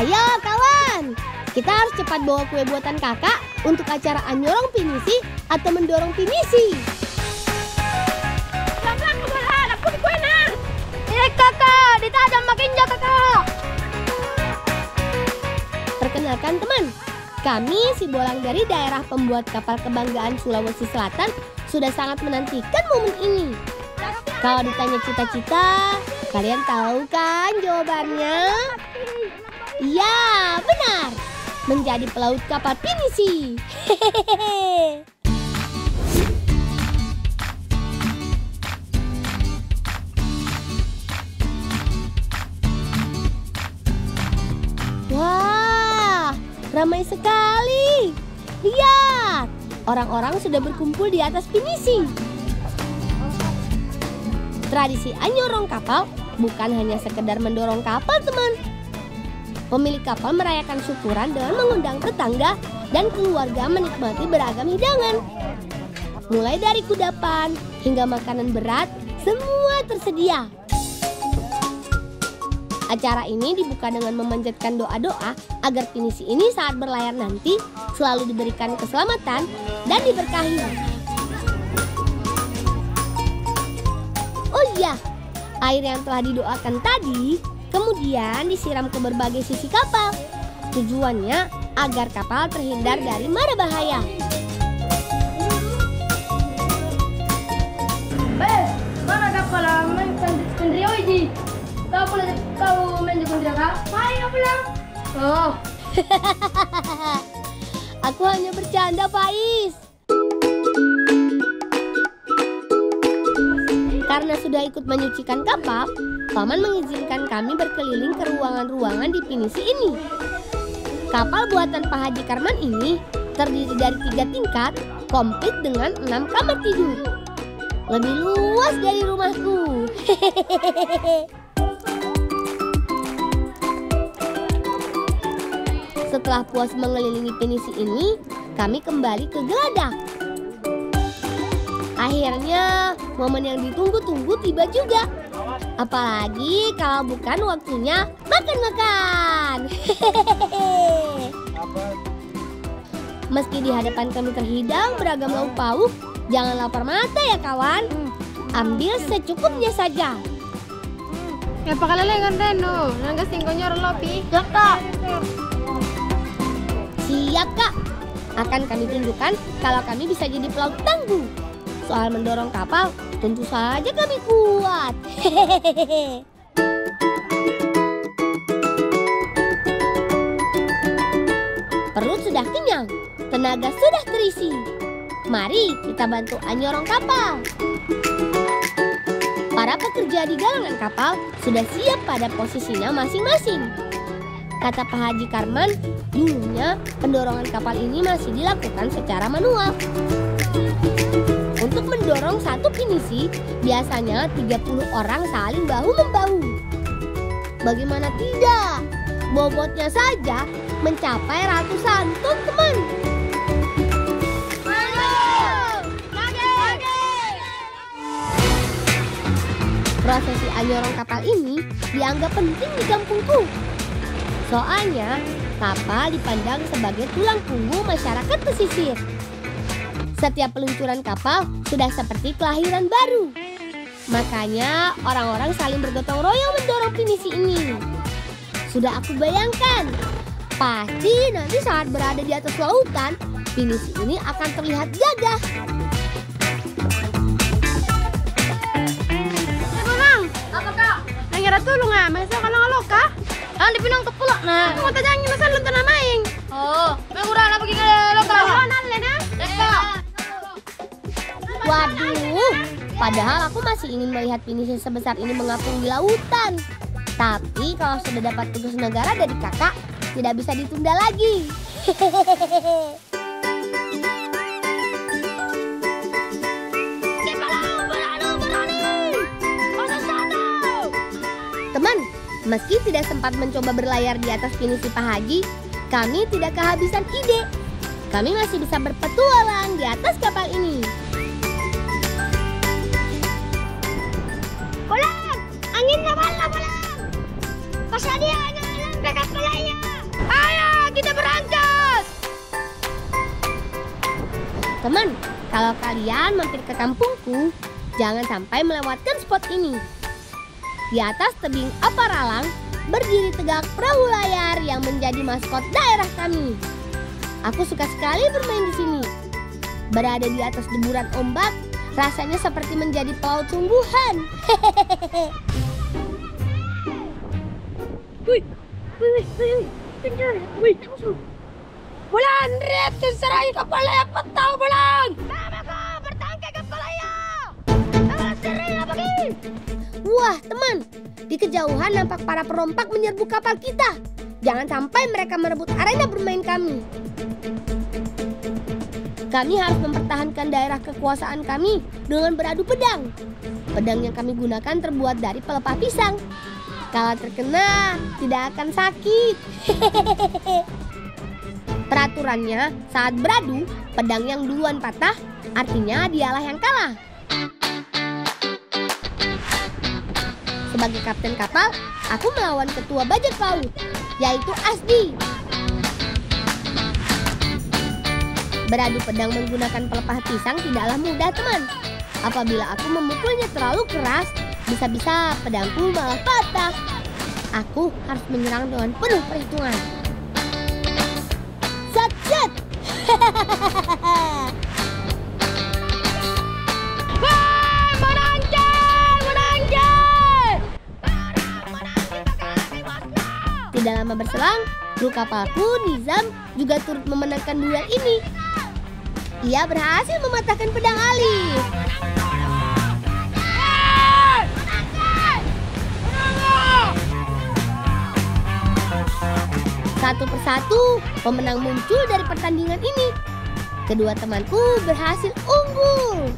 Ayo kawan, kita harus cepat bawa kue buatan kakak untuk acara anyorong pinisi atau mendorong pinisi. Pelan-pelan kebelah, aku di kue nah. Ini kakak, ditajam makin jauh kakak. Perkenalkan teman, kami si Bolang dari daerah pembuat kapal kebanggaan Sulawesi Selatan sudah sangat menantikan momen ini. Kalau ditanya cita-cita, kalian tahu kan jawabannya? Iya, benar. Menjadi pelaut kapal pinisi. Hehehe. Wah, ramai sekali. Lihat, orang-orang sudah berkumpul di atas pinisi. Tradisi anyorong kapal bukan hanya sekedar mendorong kapal, teman. Pemilik kapal merayakan syukuran dengan mengundang tetangga dan keluarga menikmati beragam hidangan. Mulai dari kudapan hingga makanan berat, semua tersedia. Acara ini dibuka dengan memanjatkan doa-doa agar pinisi ini saat berlayar nanti selalu diberikan keselamatan dan diberkahi. Oh iya, air yang telah didoakan tadi kemudian disiram ke berbagai sisi kapal. Tujuannya agar kapal terhindar dari mara bahaya. Mana kapal pendrio ini? Kau main di pendrio kak? Hai, kau pulang. Oh. Aku hanya bercanda, Faiz. Karena sudah ikut menyucikan kapal, Paman mengizinkan kami berkeliling ke ruangan-ruangan di pinisi ini. Kapal buatan Pak Haji Karman ini terdiri dari 3 tingkat, komplit dengan 6 kamar tidur. Lebih luas dari rumahku. Setelah puas mengelilingi pinisi ini, kami kembali ke geladak. Akhirnya, momen yang ditunggu-tunggu tiba juga. Apalagi kalau bukan waktunya makan-makan. Meski di hadapan kami terhidang beragam lauk pauk, jangan lapar mata ya kawan. Ambil secukupnya saja. Ya pakalalengan Reno, nangga singkonyor lopi. Kak. Siap kak. Akan kami tunjukkan kalau kami bisa jadi pelaut tangguh. Soal mendorong kapal, tentu saja kami kuat. Perut sudah kenyang, tenaga sudah terisi. Mari kita bantu anyorong kapal. Para pekerja di galangan kapal sudah siap pada posisinya masing-masing. Kata Pak Haji Karman, dulunya pendorongan kapal ini masih dilakukan secara manual. Untuk mendorong satu pinisi, biasanya 30 orang saling bahu-membahu. Bagaimana tidak? Bobotnya saja mencapai ratusan ton, teman. Prosesi anyorong kapal ini dianggap penting di kampungku. Soalnya, kapal dipandang sebagai tulang punggung masyarakat pesisir. Setiap peluncuran kapal sudah seperti kelahiran baru. Makanya orang-orang saling bergotong royong mendorong pinisi ini. Sudah aku bayangkan, pasti nanti saat berada di atas lautan, pinisi ini akan terlihat gagah. Bolang, apa kak? Nangira tulung ah, masa kalau ngalok kah? Di pinang kepulak nah. Aku mau tajangin masa lu tanah maing. Oh, mengurang apa gini lokal? Oh, nalle nah. Waduh, padahal aku masih ingin melihat pinisi sebesar ini mengapung di lautan. Tapi kalau sudah dapat tugas negara dari kakak, tidak bisa ditunda lagi. Teman, meski tidak sempat mencoba berlayar di atas pinisi Pak Haji, kami tidak kehabisan ide. Kami masih bisa berpetualang di atas kapal ini. Bolang, angin na bolang. Pasal dia, ang dekat palaya. Kalau kalian mampir ke kampungku, jangan sampai melewatkan spot ini. Di atas tebing Aparalang, berdiri tegak perahu layar yang menjadi maskot daerah kami. Aku suka sekali bermain di sini. Berada di atas deburan ombak, rasanya seperti menjadi pelaut sungguhan. Bulan, Red, terserai kepala apa tahu Bulan? Sama kau bertangkai kepala ya. Jangan sering pergi. Wah, teman, di kejauhan nampak para perompak menyerbu kapal kita. Jangan sampai mereka merebut arena bermain kami. Kami harus mempertahankan daerah kekuasaan kami dengan beradu pedang. Pedang yang kami gunakan terbuat dari pelepah pisang. Kalau terkena, tidak akan sakit. Peraturannya, saat beradu, pedang yang duluan patah, artinya dialah yang kalah. Sebagai kapten kapal, aku melawan ketua bajak laut, yaitu Asdi. Beradu pedang menggunakan pelepah pisang tidaklah mudah, teman. Apabila aku memukulnya terlalu keras, bisa-bisa pedangku malah patah. Aku harus menyerang dengan penuh perhitungan. Set! Tidak lama berselang, kru kapalku, Nizam, juga turut memenangkan duel ini. Ia berhasil mematahkan pedang Alif. Satu persatu, pemenang muncul dari pertandingan ini. Kedua temanku berhasil unggul.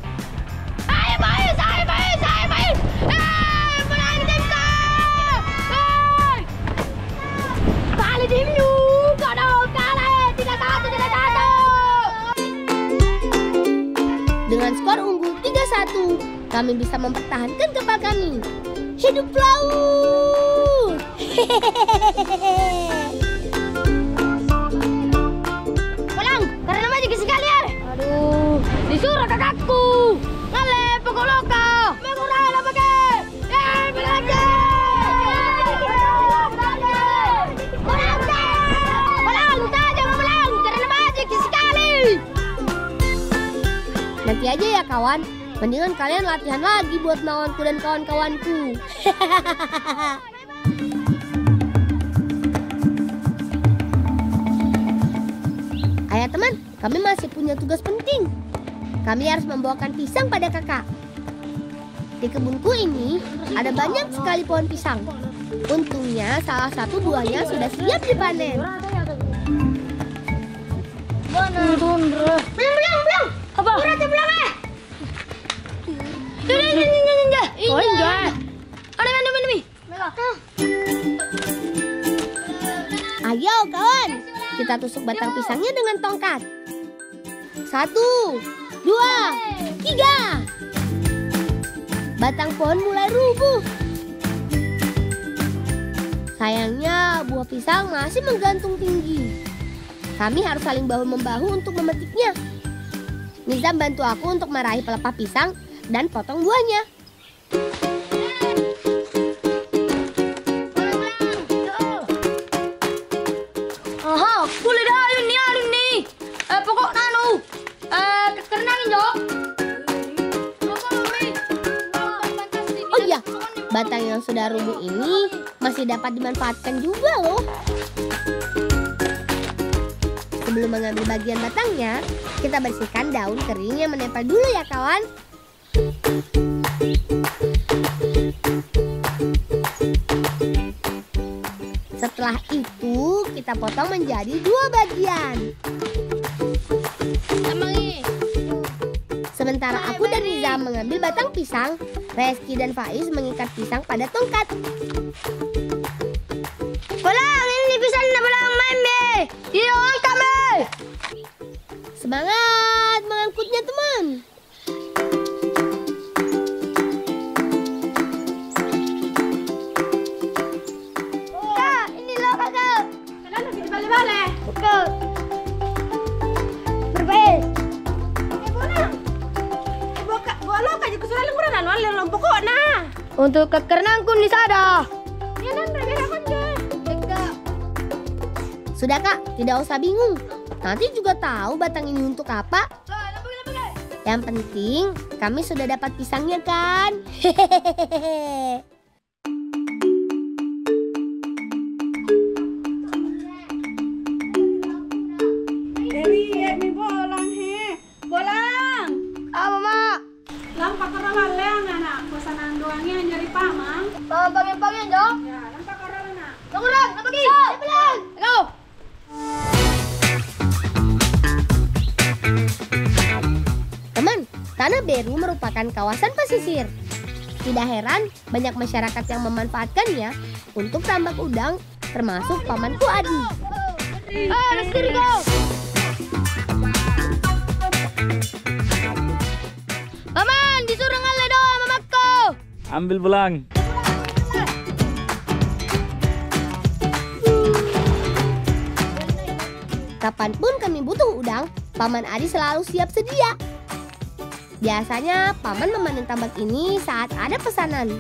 Dengan skor unggul 3-1, kami bisa mempertahankan kapal kami. Hidup laut! Pulang, karena majik sekali ya. Aduh, disuruh kakakku. Ngale, pokok loka. Mengurang apa ke? Belajar. Nanti aja ya kawan, mendingan kalian latihan lagi buat melawanku dan kawan-kawanku. Ayah teman, kami masih punya tugas penting. Kami harus membawakan pisang pada kakak. Di kebunku ini ada banyak sekali pohon pisang. Untungnya salah satu buahnya sudah siap dipanen. Belum. Apa? Uratnya belum Oh enggak. Ada demi. Ayo kawan, kita tusuk batang pisangnya dengan tongkat. 1, 2, 3. Batang pohon mulai rubuh. Sayangnya buah pisang masih menggantung tinggi. Kami harus saling bahu-membahu untuk memetiknya. Nizam bantu aku untuk meraih pelepah pisang dan potong buahnya. Aha, boleh dah ayun nih. Pokok nanu. Kerenangin jo. Oh iya, batang yang sudah rubuh ini masih dapat dimanfaatkan juga loh. Sebelum mengambil bagian batangnya, kita bersihkan daun kering yang menempel dulu ya kawan. Setelah itu, kita potong menjadi 2 bagian. Sementara aku dan Riza mengambil batang pisang, Reski dan Faiz mengikat pisang pada tongkat. Pulang, ini pisang na pulang main be. Iyo angkat be. Semangat mengangkutnya teman. Kak, ini loh kakak. Kenapa balik-balik? Betul. Berbaik. Pulang. Untuk kekerenang kun disada. Ya nan rebe kon je. Sudah Kak, tidak usah bingung. Nanti juga tahu batang ini untuk apa. Yang penting kami sudah dapat pisangnya kan? Hehehe. Mi bolang he. Bolang. Apa, Mak? Lampak karalan anak. Pesanan doangnya nyari pamang. Pagi-pagi dong. Ya, lampak karalan nak. Tunggulah, nak pergi. Cepat. Go. Teman, Tanah Beru merupakan kawasan pesisir. Tidak heran banyak masyarakat yang memanfaatkannya untuk tambak udang, termasuk pamanku Adi. Let's go. Paman, disuruh ngalah doa mamaku. Ambil belang. Kapanpun kami butuh udang, Paman Adi selalu siap sedia. Biasanya Paman memanen tambak ini saat ada pesanan.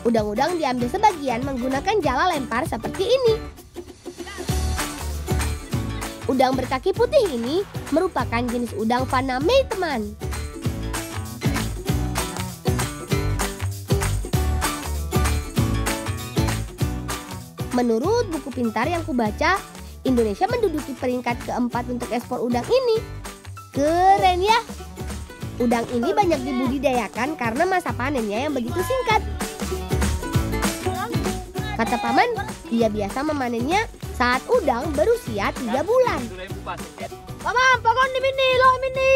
Udang-udang diambil sebagian menggunakan jala lempar seperti ini. Udang berkaki putih ini merupakan jenis udang Faname, teman. Menurut buku pintar yang kubaca, Indonesia menduduki peringkat keempat untuk ekspor udang ini. Keren ya! Udang ini banyak dibudidayakan karena masa panennya yang begitu singkat. Kata Paman, dia biasa memanennya saat udang berusia 3 bulan. Paman, pokoknya di mini, loh mini.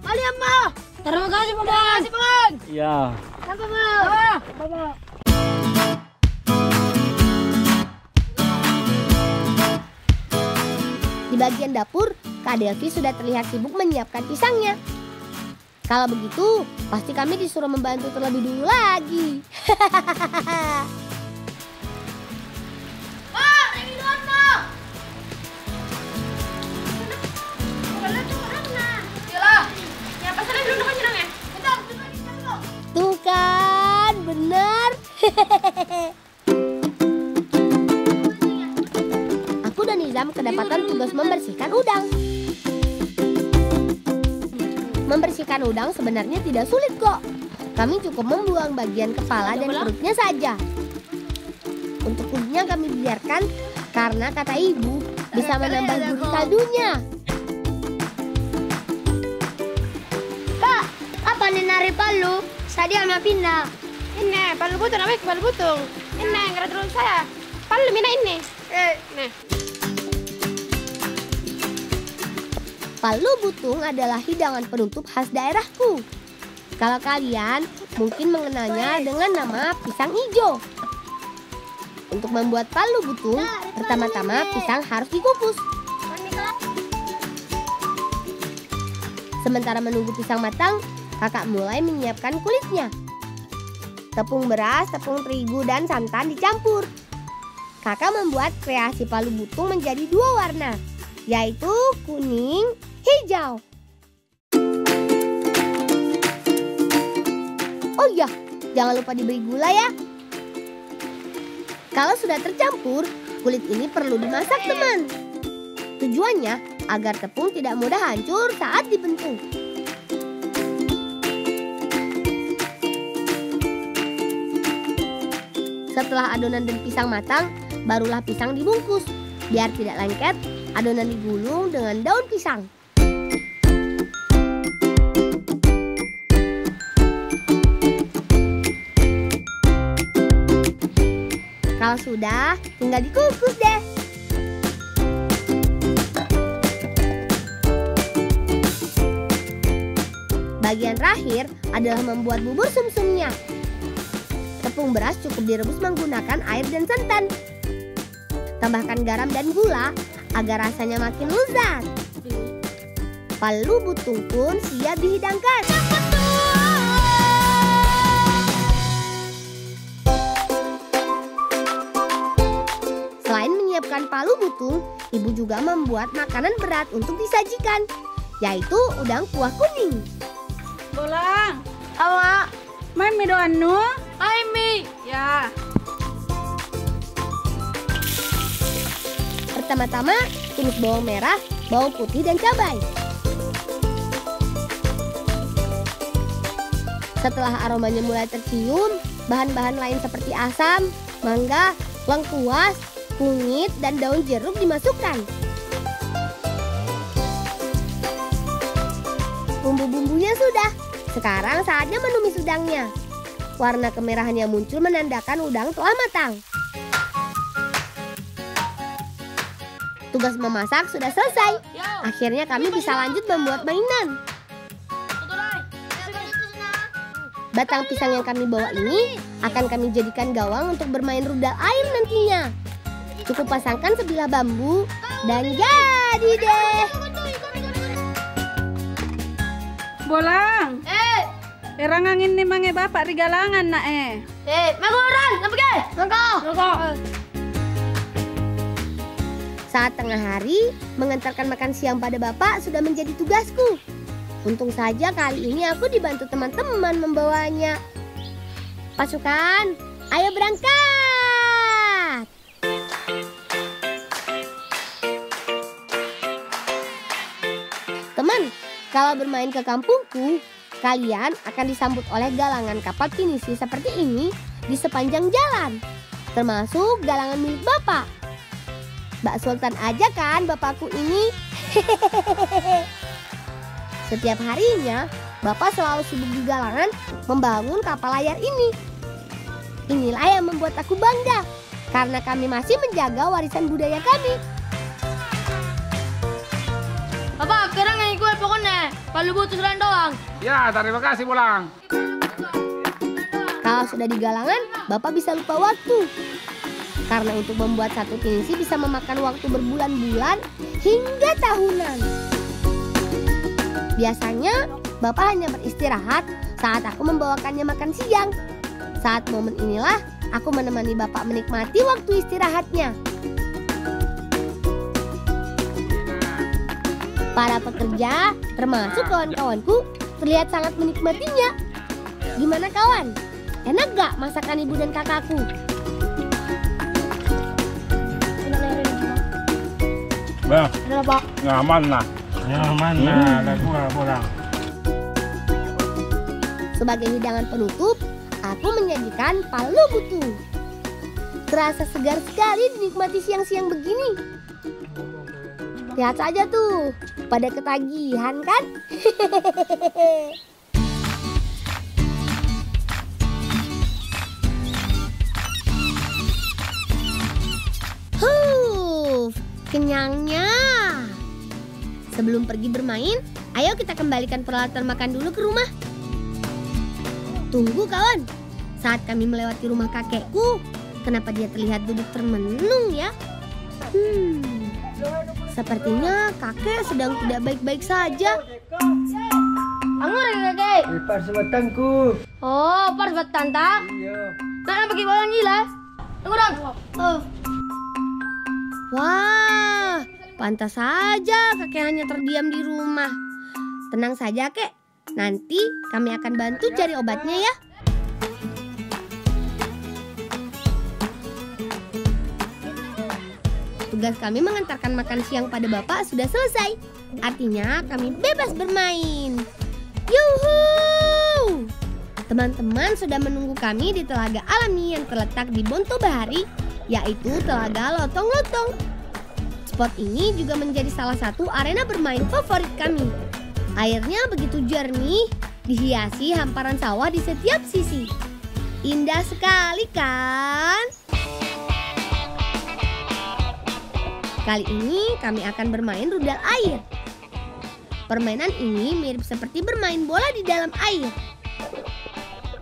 Mali amma. Terima kasih, Paman. Terima kasih, Paman. Ya. Sampai, Paman. Paman. Di bagian dapur, Kak Delvi sudah terlihat sibuk menyiapkan pisangnya. Kalau begitu, pasti kami disuruh membantu terlebih dulu lagi. Tuh kan, benar. Aku dan Nizam kedapatan tugas membersihkan udang. Membersihkan udang sebenarnya tidak sulit kok. Kami cukup membuang bagian kepala dan perutnya saja. Untuk kulitnya kami biarkan karena kata ibu bisa menambah gurih kaldunya. Kak, apa nih nari palu? Sadia mau pindah. Ini palu butung namanya palu butung. Ini yang terus saya. Palu mina ini. Nih. Palu butung adalah hidangan penutup khas daerahku. Kalau kalian mungkin mengenalnya dengan nama pisang hijau. Untuk membuat palu butung, pertama-tama pisang harus dikukus. Sementara menunggu pisang matang, kakak mulai menyiapkan kulitnya. Tepung beras, tepung terigu, dan santan dicampur. Kakak membuat kreasi palu butung menjadi 2 warna, yaitu kuning, hijau. Oh iya, jangan lupa diberi gula ya. Kalau sudah tercampur, kulit ini perlu dimasak, teman. Tujuannya agar tepung tidak mudah hancur saat dibentuk. Setelah adonan dan pisang matang, barulah pisang dibungkus. Biar tidak lengket, adonan digulung dengan daun pisang. Kalau sudah, tinggal dikukus deh. Bagian terakhir adalah membuat bubur sumsumnya. Tepung beras cukup direbus menggunakan air dan santan. Tambahkan garam dan gula agar rasanya makin lezat. Palu butung pun siap dihidangkan. Selain menyiapkan palu butung, ibu juga membuat makanan berat untuk disajikan, yaitu udang kuah kuning. Bolang. Awak. Mai mi do anu. Hai Mi. Ya. Pertama-tama, tumis bawang merah, bawang putih, dan cabai. Setelah aromanya mulai tercium, bahan-bahan lain seperti asam, mangga, lengkuas, kunyit, dan daun jeruk dimasukkan. Bumbu-bumbunya sudah. Sekarang saatnya menumis udangnya. Warna kemerahan yang muncul menandakan udang telah matang. Tugas memasak sudah selesai. Akhirnya kami bisa lanjut membuat mainan. Batang pisang yang kami bawa ini akan kami jadikan gawang untuk bermain rudal air nantinya. Cukup pasangkan sebilah bambu dan jadi deh. Bolang. Erangangin ni mange bapak di galangan nak Maguran, nampak ke? Noko. Saat tengah hari, mengantarkan makan siang pada bapak sudah menjadi tugasku. Untung saja kali ini aku dibantu teman-teman membawanya. Pasukan, ayo berangkat! Teman, kalau bermain ke kampungku, kalian akan disambut oleh galangan kapal pinisi seperti ini di sepanjang jalan. Termasuk galangan milik bapak. Mbak Sultan aja kan bapakku ini. Setiap harinya, bapak selalu sibuk di galangan membangun kapal layar ini. Inilah yang membuat aku bangga, karena kami masih menjaga warisan budaya kami. Bapak, kerang yang gue pokoknya. Kalau butuh selan doang. Ya, terima kasih Bolang. Kalau sudah di galangan, bapak bisa lupa waktu. Karena untuk membuat satu pinisi bisa memakan waktu berbulan-bulan hingga tahunan. Biasanya, bapak hanya beristirahat saat aku membawakannya makan siang. Saat momen inilah, aku menemani bapak menikmati waktu istirahatnya. Para pekerja, termasuk kawan-kawanku, terlihat sangat menikmatinya. Gimana kawan? Enak gak masakan ibu dan kakakku? Bah, Kenapa? nyaman lah. Nyaman lah, ada gua Bolang. Sebagai hidangan penutup, aku menyajikan palu butu. Terasa segar sekali dinikmati siang-siang begini. Lihat saja tuh, pada ketagihan kan? Kenyangnya. Sebelum pergi bermain, ayo kita kembalikan peralatan makan dulu ke rumah. Tunggu kawan, saat kami melewati rumah kakekku, kenapa dia terlihat duduk termenung ya? Sepertinya kakek sedang tidak baik-baik saja. Anggur ya kakek. Pas batangku. Oh, pas buat tanta. Iya. Nak pakai bolang gila. Anggur. Wah, pantas saja kakek hanya terdiam di rumah. Tenang saja kek, nanti kami akan bantu cari obatnya ya. Tugas kami mengantarkan makan siang pada bapak sudah selesai. Artinya kami bebas bermain. Yuhu! Teman-teman sudah menunggu kami di telaga alami yang terletak di Bonto Bahari, yaitu Telaga Lotong-Lotong. Spot ini juga menjadi salah satu arena bermain favorit kami. Airnya begitu jernih, dihiasi hamparan sawah di setiap sisi. Indah sekali kan? Kali ini kami akan bermain rudal air. Permainan ini mirip seperti bermain bola di dalam air.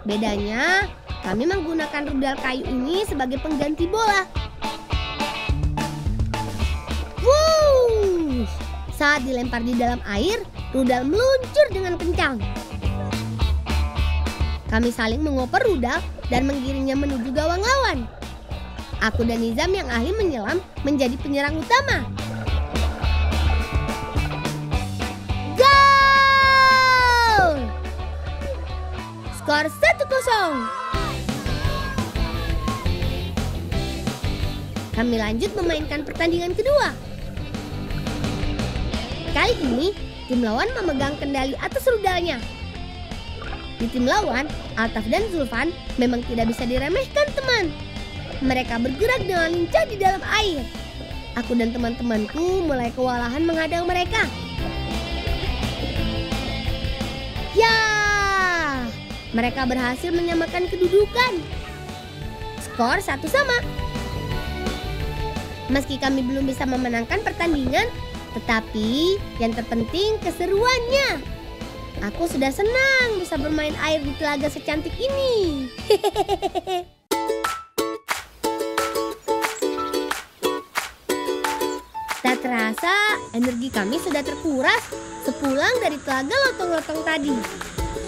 Bedanya, kami menggunakan rudal kayu ini sebagai pengganti bola. Wuh! Saat dilempar di dalam air, rudal meluncur dengan kencang. Kami saling mengoper rudal dan menggiringnya menuju gawang lawan. Aku dan Nizam yang ahli menyelam menjadi penyerang utama. Gol! Skor 1-0. kami lanjut memainkan pertandingan kedua. Kali ini, tim lawan memegang kendali atas rudalnya. Di tim lawan, Altaf dan Zulfan memang tidak bisa diremehkan, teman. Mereka bergerak dengan lincah di dalam air. Aku dan teman-temanku mulai kewalahan menghadang mereka. Ya, mereka berhasil menyamakan kedudukan. Skor 1-1. Meski kami belum bisa memenangkan pertandingan, tetapi yang terpenting keseruannya. Aku sudah senang bisa bermain air di telaga secantik ini. Tak terasa, energi kami sudah terkuras sepulang dari telaga lotong-lotong tadi.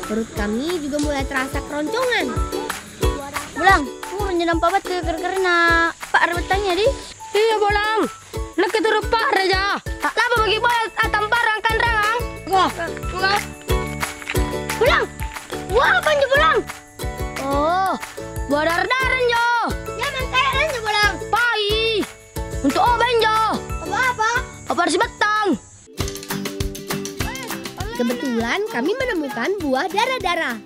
Perut kami juga mulai terasa keroncongan. Bolang, aku menyenam pabat ke karena Pak rebetannya di. Iya Bolang, nak keturut Pak Raja. Lapa bagi bola tamparan kan rangang. Gua. Bolang, wah apa aja Bolang? Oh, badar-daran jo. Jangan kayak aja Bolang. Pai, untuk oben jo. Apa-apa? Apa si batang? Kebetulan kami menemukan buah dara-dara.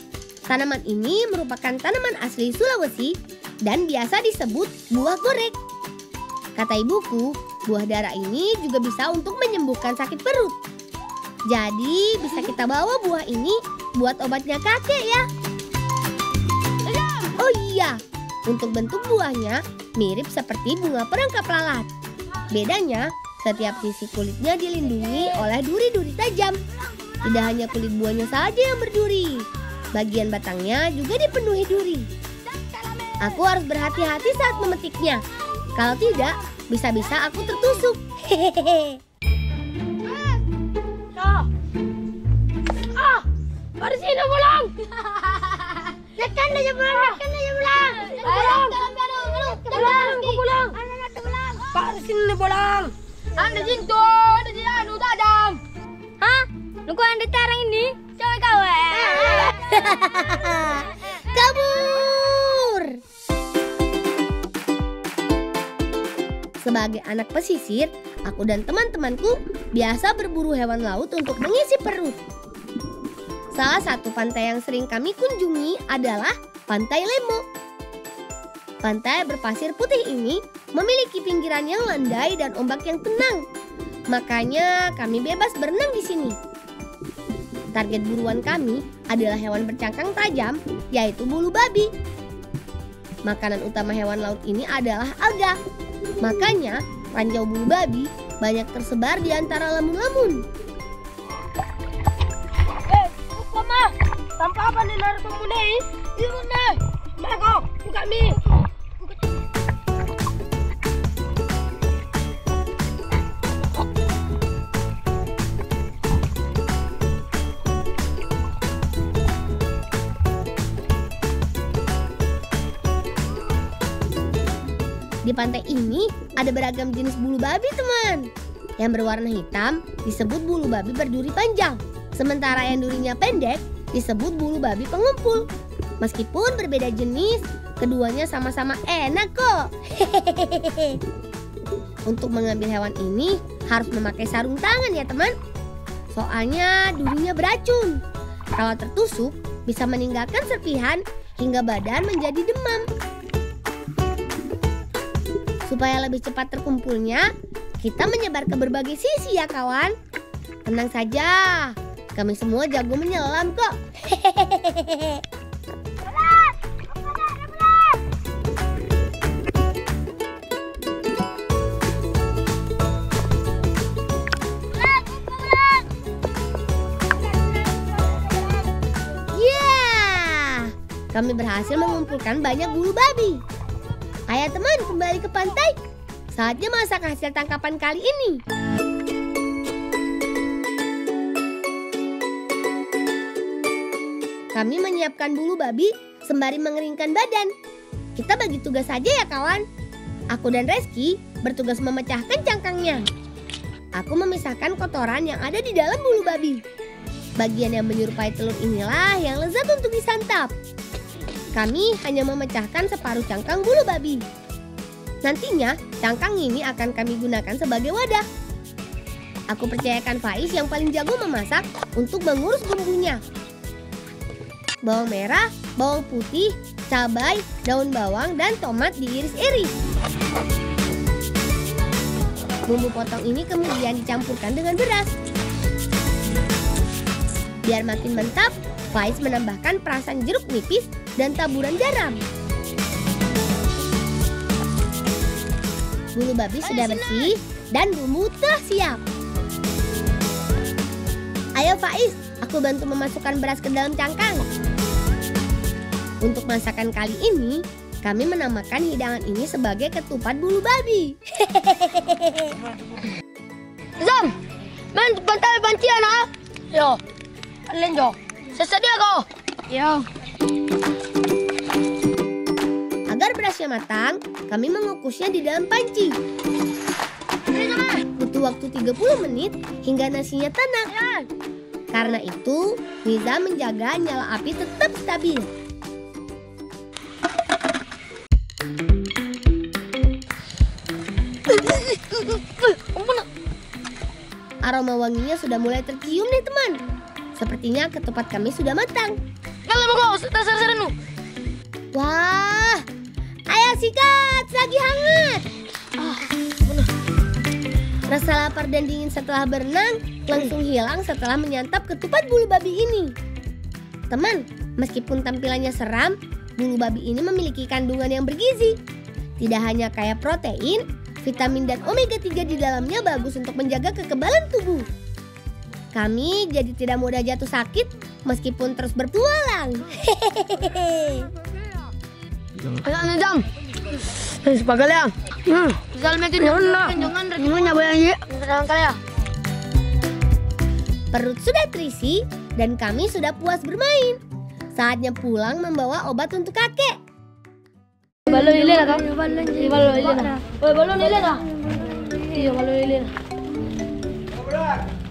Tanaman ini merupakan tanaman asli Sulawesi dan biasa disebut buah gorek. Kata ibuku, buah dara ini juga bisa untuk menyembuhkan sakit perut. Jadi bisa kita bawa buah ini buat obatnya kakek ya. Oh iya, untuk bentuk buahnya mirip seperti bunga perangkap lalat. Bedanya, setiap sisi kulitnya dilindungi oleh duri-duri tajam. Tidak hanya kulit buahnya saja yang berduri, bagian batangnya juga dipenuhi duri. Aku harus berhati-hati saat memetiknya. Kalau tidak, bisa-bisa aku tertusuk. Hehehe. Pada sini Bolang. Nekan aja Bolang. Bolang. Pada sini Bolang. Anda jinto, ada di anu tajam. Hah? Nuku anda tarang ini? Coba kawan. Kabur! Sebagai anak pesisir, aku dan teman-temanku biasa berburu hewan laut untuk mengisi perut. Salah satu pantai yang sering kami kunjungi adalah Pantai Lemo. Pantai berpasir putih ini memiliki pinggiran yang landai dan ombak yang tenang. Makanya kami bebas berenang di sini. Target buruan kami adalah hewan bercangkang tajam, yaitu bulu babi. Makanan utama hewan laut ini adalah alga. Makanya ranjau bulu babi banyak tersebar di antara lamun-lamun. Mama, tanpa apa nih naruh kamu nih? Ini nih, mereka buka mie. Di pantai ini ada beragam jenis bulu babi, teman. Yang berwarna hitam disebut bulu babi berduri panjang. Sementara yang durinya pendek disebut bulu babi pengumpul. Meskipun berbeda jenis, keduanya sama-sama enak kok. Hehehe. Untuk mengambil hewan ini harus memakai sarung tangan ya teman. Soalnya durinya beracun. Kalau tertusuk bisa meninggalkan serpihan hingga badan menjadi demam. Supaya lebih cepat terkumpulnya, kita menyebar ke berbagai sisi ya kawan. Tenang saja, kami semua jago menyelam kok. Hehehe. Kami berhasil mengumpulkan banyak bulu babi. Ayo teman, kembali ke pantai. Saatnya masak hasil tangkapan kali ini. Kami menyiapkan bulu babi sembari mengeringkan badan. Kita bagi tugas saja ya kawan. Aku dan Reski bertugas memecahkan cangkangnya. Aku memisahkan kotoran yang ada di dalam bulu babi. Bagian yang menyerupai telur inilah yang lezat untuk disantap. Kami hanya memecahkan separuh cangkang bulu babi. Nantinya, cangkang ini akan kami gunakan sebagai wadah. Aku percayakan Faiz yang paling jago memasak untuk mengurus bumbunya. Bawang merah, bawang putih, cabai, daun bawang, dan tomat diiris-iris. Bumbu potong ini kemudian dicampurkan dengan beras. Biar makin mantap, Faiz menambahkan perasan jeruk nipis dan taburan garam. Bulu babi sudah bersih dan bumbu telah siap. Ayo Faiz, aku bantu memasukkan beras ke dalam cangkang. Untuk masakan kali ini, kami menamakan hidangan ini sebagai ketupat bulu babi. Zam, main pantai pancian ah. Yo, kalian jo, sesedia kau. Yo. Agar berasnya matang, kami mengukusnya di dalam panci. Butuh waktu 30 menit hingga nasinya tanak. Karena itu, Niza menjaga nyala api tetap stabil. Aroma wanginya sudah mulai tercium nih teman. Sepertinya ketupat kami sudah matang. Kalau mau kau seru-seru. Wah, ayo sikat, lagi hangat. Rasa lapar dan dingin setelah berenang langsung hilang setelah menyantap ketupat bulu babi ini. Teman, meskipun tampilannya seram, bulu babi ini memiliki kandungan yang bergizi. Tidak hanya kaya protein, vitamin dan omega 3 di dalamnya bagus untuk menjaga kekebalan tubuh. Kami jadi tidak mudah jatuh sakit meskipun terus bertualang. Ayo jam. Sepagal ya. Salam itu jangan bayang ya. Perut sudah terisi dan kami sudah puas bermain. Saatnya pulang membawa obat untuk kakek. Balon ini lah kan? Balon ini lah. Oh, balon ini lah. Iya, balon ini lah.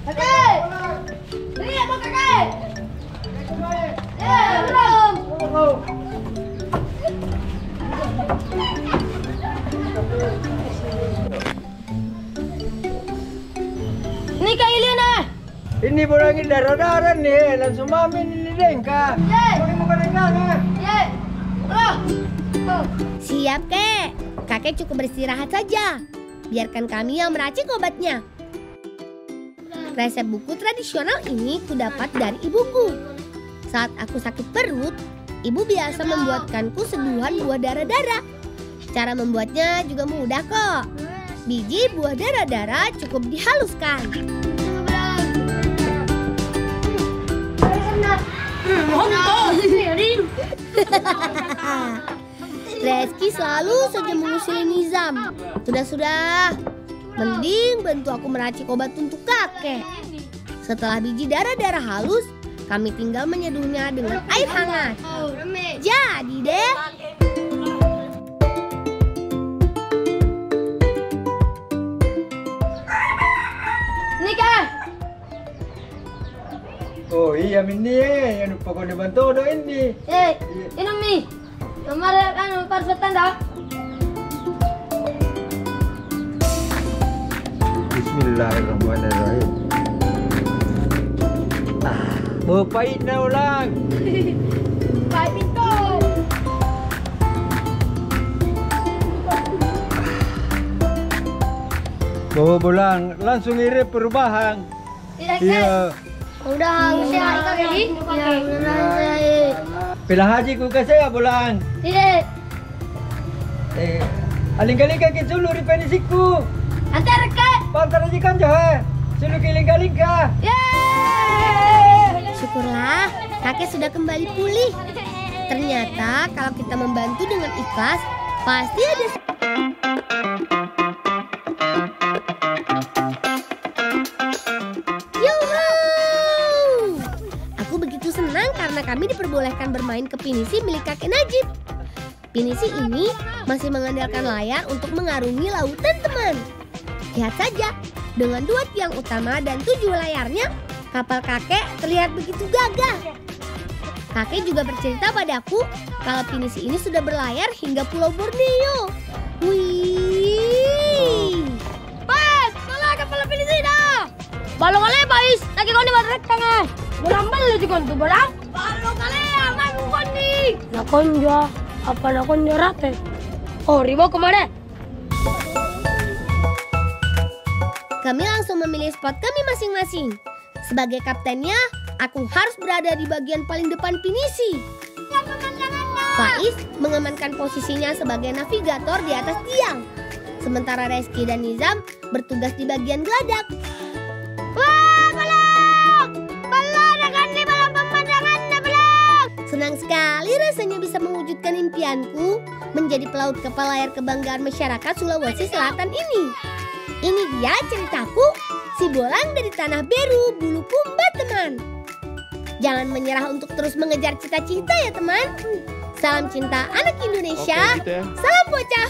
Kakek! Ini apa kakek? Belum. Ini Kak Iliana. Ini bolangin darah-darah nih, langsung mamin ini dengka. Boleh muka dengka kan? Siap kek, kakek cukup beristirahat saja. Biarkan kami yang meracik obatnya. Resep buku tradisional ini kudapat dari ibuku. Saat aku sakit perut, ibu biasa membuatkanku seduhan buah darah-darah. Cara membuatnya juga mudah kok. Biji buah darah-darah cukup dihaluskan. Reski selalu saja mengusili Nizam. Sudah, mending bantu aku meracik obat untuk kakek. Setelah biji darah-darah halus, kami tinggal menyeduhnya dengan air hangat. Jadi deh. Nikah. Oh iya Mini, yang lupa kau dibantu do ini. Ini Mi. Nomor kan parsetan dah. Bismillahirrahmanirrahim. Berpahit na ulang. Pahit itu. Bawa pulang, langsung irip perubahan. Iya. Udah sehat lagi? Ya, Pila haji ku kasih ya pulang. Tidak. Aling-aling kaki sulu ripenisiku. Antar ke. Pantar aja kan jah. Sulu kiling-kiling ka. Syukurlah, kakek sudah kembali pulih. Ternyata kalau kita membantu dengan ikhlas, pasti ada. Yuhu! Aku begitu senang karena kami diperbolehkan bermain ke pinisi milik kakek Najib. Pinisi ini masih mengandalkan layar untuk mengarungi lautan teman. Lihat saja, dengan 2 tiang utama dan 7 layarnya, kapal kakek terlihat begitu gagah. Kakek juga bercerita padaku kalau pinisi ini sudah berlayar hingga Pulau Borneo. Wih. Bas, malah kapal Filipina. Balong kali, Bais. Lagi kau ni batrek tangan. Berambal lu di kontu balang. Balong kali, aman bukan ni. Nakon jo, apa nakon jo rate? Oh, ribo kemana? Kami langsung memilih spot kami masing-masing. Sebagai kaptennya, aku harus berada di bagian paling depan pinisi. Faiz mengamankan posisinya sebagai navigator di atas tiang. Sementara Reski dan Nizam bertugas di bagian geladak. Wah, balong! Balong, akan di balong pemandangan, balong! Senang sekali rasanya bisa mewujudkan impianku menjadi pelaut kapal layar kebanggaan masyarakat Sulawesi Selatan ini. Ini dia ceritaku, si Bolang dari Tanah Beru, Bulukumba, teman. Jangan menyerah untuk terus mengejar cita-cita ya teman. Salam cinta anak Indonesia, Oke, gitu ya. salam bocah